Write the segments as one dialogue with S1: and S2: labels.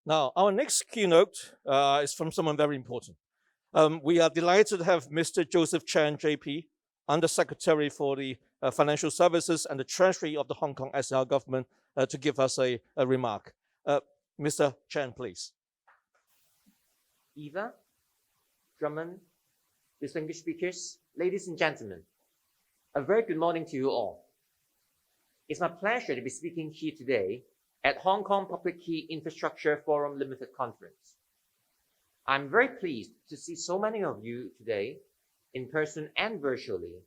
S1: Now, our next keynote is from someone very important. We are delighted to have Mr. Joseph Chan, JP, Undersecretary for the Financial Services and the Treasury of the Hong Kong SAR government, to give us a remark. Mr. Chan, please.
S2: Eva, Drummond, distinguished speakers, ladies and gentlemen, a very good morning to you all. It's my pleasure to be speaking here today at Hong Kong Public Key Infrastructure Forum Limited Conference. I'm very pleased to see so many of you today, in person and virtually,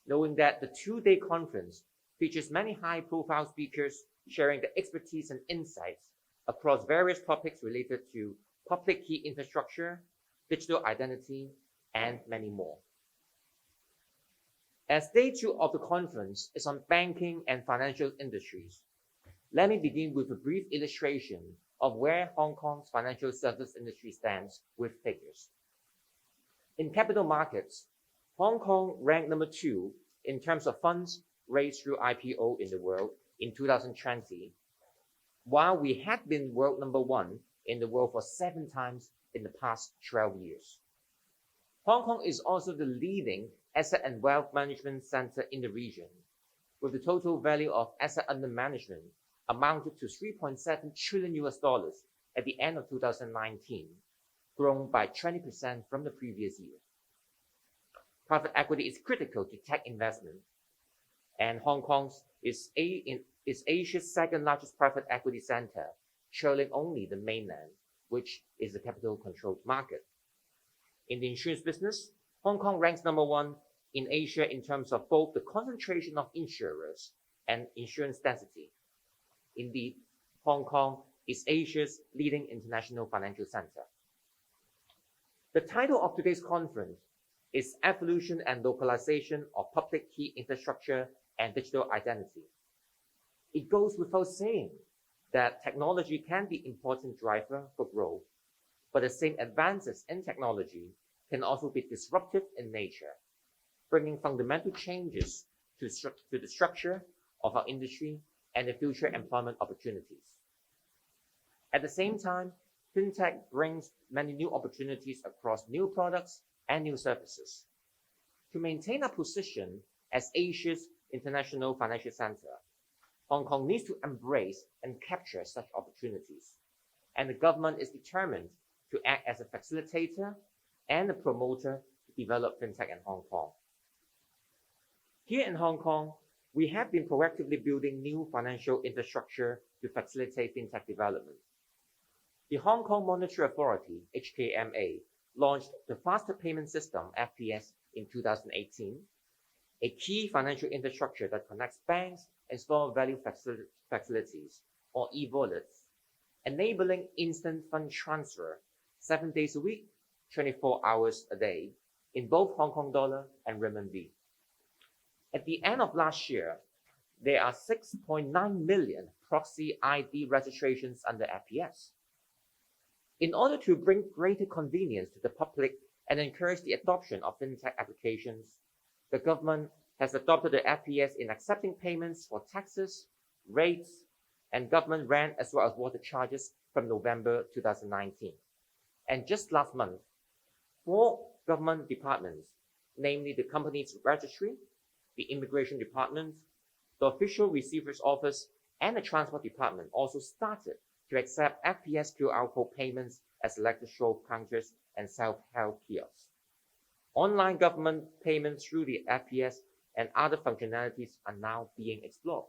S2: knowing that the two-day conference features many high-profile speakers sharing their expertise and insights across various topics related to public key infrastructure, digital identity, and many more. As day two of the conference is on banking and financial industries, let me begin with a brief illustration of where Hong Kong's financial service industry stands with figures. In capital markets, Hong Kong ranked number 2 in terms of funds raised through IPO in the world in 2020, while we had been world number 1 in the world for 7 times in the past 12 years. Hong Kong is also the leading asset and wealth management center in the region, with the total value of asset under management amounted to $3.7 trillion at the end of 2019, grown by 20% from the previous year. Private equity is critical to tech investment, and Hong Kong is Asia's second largest private equity center, trailing only the mainland, which is a capital-controlled market. In the insurance business, Hong Kong ranks number 1 in Asia in terms of both the concentration of insurers and insurance density. Indeed, Hong Kong is Asia's leading international financial center. The title of today's conference is Evolution and Localization of Public Key Infrastructure and Digital Identity. It goes without saying that technology can be an important driver for growth, but the same advances in technology can also be disruptive in nature, bringing fundamental changes to the structure of our industry and the future employment opportunities. At the same time, fintech brings many new opportunities across new products and new services. To maintain our position as Asia's international financial center, Hong Kong needs to embrace and capture such opportunities, and the government is determined to act as a facilitator and a promoter to develop fintech in Hong Kong. Here in Hong Kong, we have been proactively building new financial infrastructure to facilitate fintech development. The Hong Kong Monetary Authority, HKMA, launched the Faster Payment System, FPS, in 2018, a key financial infrastructure that connects banks and store value facilities, or e-wallets, enabling instant fund transfer 7 days a week, 24 hours a day, in both Hong Kong dollar and renminbi. At the end of last year, there are 6.9 million proxy ID registrations under FPS. In order to bring greater convenience to the public and encourage the adoption of fintech applications, the government has adopted the FPS in accepting payments for taxes, rates, and government rent as well as water charges from November 2019. And just last month, 4 government departments, namely the Companies Registry, the Immigration Department, the Official Receiver's Office, and the Transport Department also started to accept FPS QR code payments as electroshow counters and self-help kiosks. Online government payments through the FPS and other functionalities are now being explored.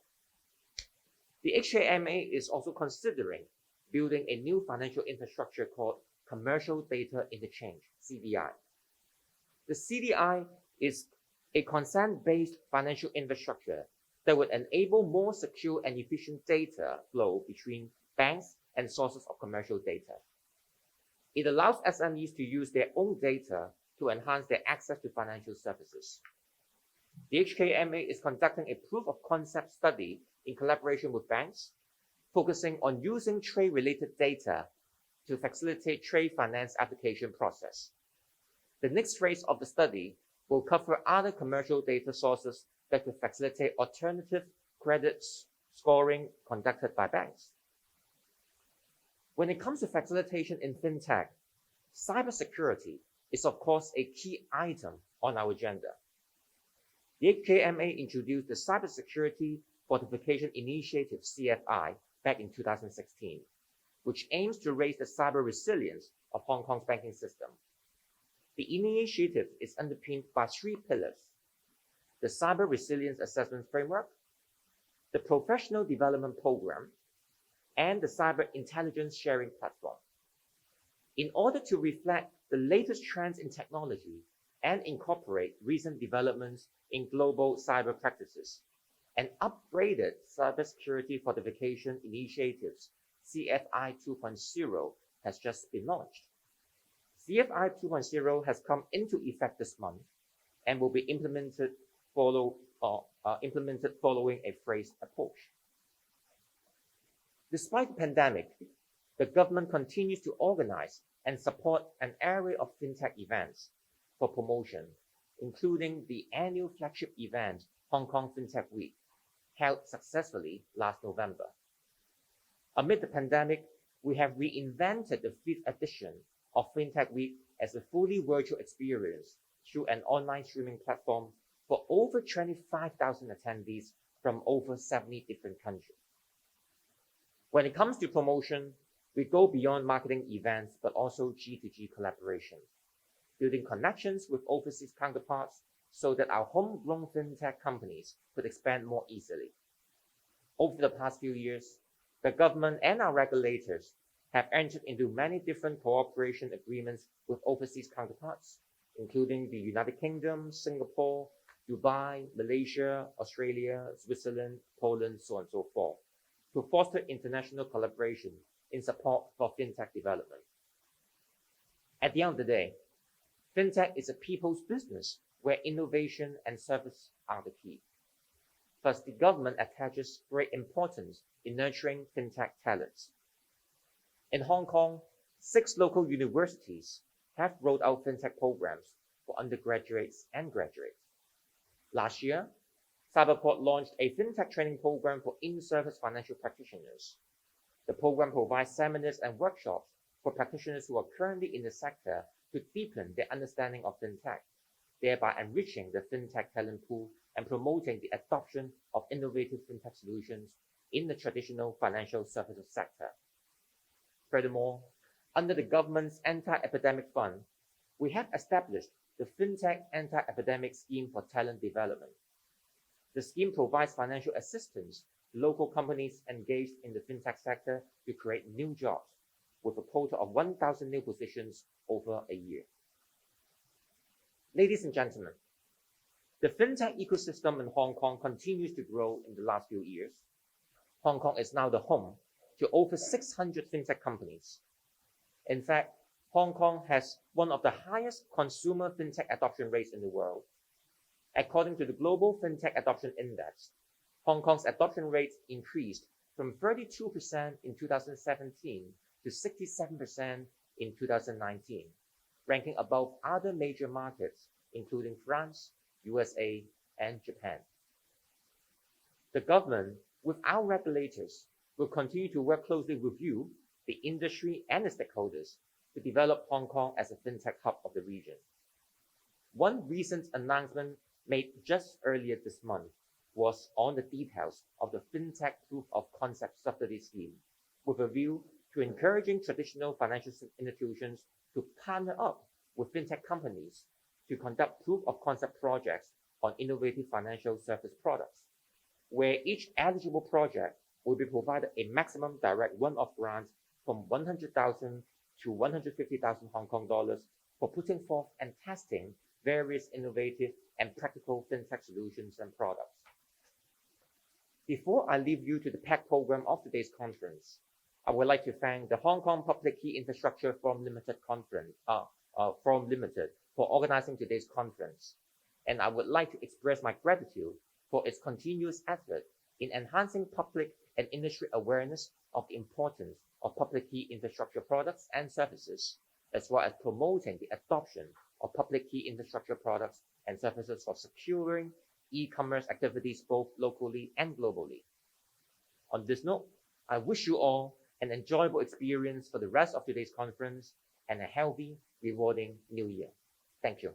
S2: The HKMA is also considering building a new financial infrastructure called Commercial Data Interchange, CDI. The CDI is a consent-based financial infrastructure that would enable more secure and efficient data flow between banks and sources of commercial data. It allows SMEs to use their own data to enhance their access to financial services. The HKMA is conducting a proof of concept study in collaboration with banks, focusing on using trade-related data to facilitate trade finance application process. The next phase of the study will cover other commercial data sources that could facilitate alternative credit scoring conducted by banks. When it comes to facilitation in fintech, cybersecurity is of course a key item on our agenda. The HKMA introduced the Cybersecurity Fortification Initiative, CFI, back in 2016, which aims to raise the cyber resilience of Hong Kong's banking system. The initiative is underpinned by 3 pillars: the Cyber Resilience Assessment Framework, the Professional Development Program, and the Cyber Intelligence Sharing Platform. In order to reflect the latest trends in technology and incorporate recent developments in global cyber practices, an upgraded Cybersecurity Fortification Initiative's CFI 2.0 has just been launched. CFI 2.0 has come into effect this month and will be implemented following a phased approach. Despite the pandemic, the government continues to organize and support an array of fintech events for promotion, including the annual flagship event, Hong Kong FinTech Week, held successfully last November. Amid the pandemic, we have reinvented the 5th edition of FinTech Week as a fully virtual experience through an online streaming platform for over 25,000 attendees from over 70 different countries. When it comes to promotion, we go beyond marketing events, but also G2G collaboration, building connections with overseas counterparts so that our homegrown fintech companies could expand more easily. Over the past few years, the government and our regulators have entered into many different cooperation agreements with overseas counterparts, including the United Kingdom, Singapore, Dubai, Malaysia, Australia, Switzerland, Poland, so on and so forth, to foster international collaboration in support for fintech development. At the end of the day, fintech is a people's business where innovation and service are the key. Thus, the government attaches great importance in nurturing fintech talents. In Hong Kong, 6 local universities have rolled out fintech programs for undergraduates and graduates. Last year, Cyberport launched a fintech training program for in-service financial practitioners. The program provides seminars and workshops for practitioners who are currently in the sector to deepen their understanding of fintech, thereby enriching the fintech talent pool and promoting the adoption of innovative fintech solutions in the traditional financial services sector. Furthermore, under the government's anti-epidemic fund, we have established the Fintech Anti-Epidemic Scheme for Talent Development. The scheme provides financial assistance to local companies engaged in the fintech sector to create new jobs, with a quota of 1,000 new positions over a year. Ladies and gentlemen, the fintech ecosystem in Hong Kong continues to grow in the last few years. Hong Kong is now the home to over 600 fintech companies. In fact, Hong Kong has one of the highest consumer fintech adoption rates in the world. According to the Global Fintech Adoption Index, Hong Kong's adoption rate increased from 32% in 2017 to 67% in 2019, ranking above other major markets, including France, USA, and Japan. The government, with our regulators, will continue to work closely with you, the industry, and the stakeholders to develop Hong Kong as a fintech hub of the region. One recent announcement made just earlier this month was on the details of the Fintech Proof of Concept Subsidy Scheme, with a view to encouraging traditional financial institutions to partner up with fintech companies to conduct proof of concept projects on innovative financial service products, where each eligible project will be provided a maximum direct one-off grant from 100,000 to 150,000 Hong Kong dollars for putting forth and testing various innovative and practical fintech solutions and products. Before I leave you to the packed program of today's conference, I would like to thank the Hong Kong Public Key Infrastructure Forum Limited for organizing today's conference. And I would like to express my gratitude for its continuous effort in enhancing public and industry awareness of the importance of public key infrastructure products and services, as well as promoting the adoption of public key infrastructure products and services for securing e-commerce activities both locally and globally. On this note, I wish you all an an enjoyable experience for the rest of today's conference, and a healthy, rewarding new year. Thank you.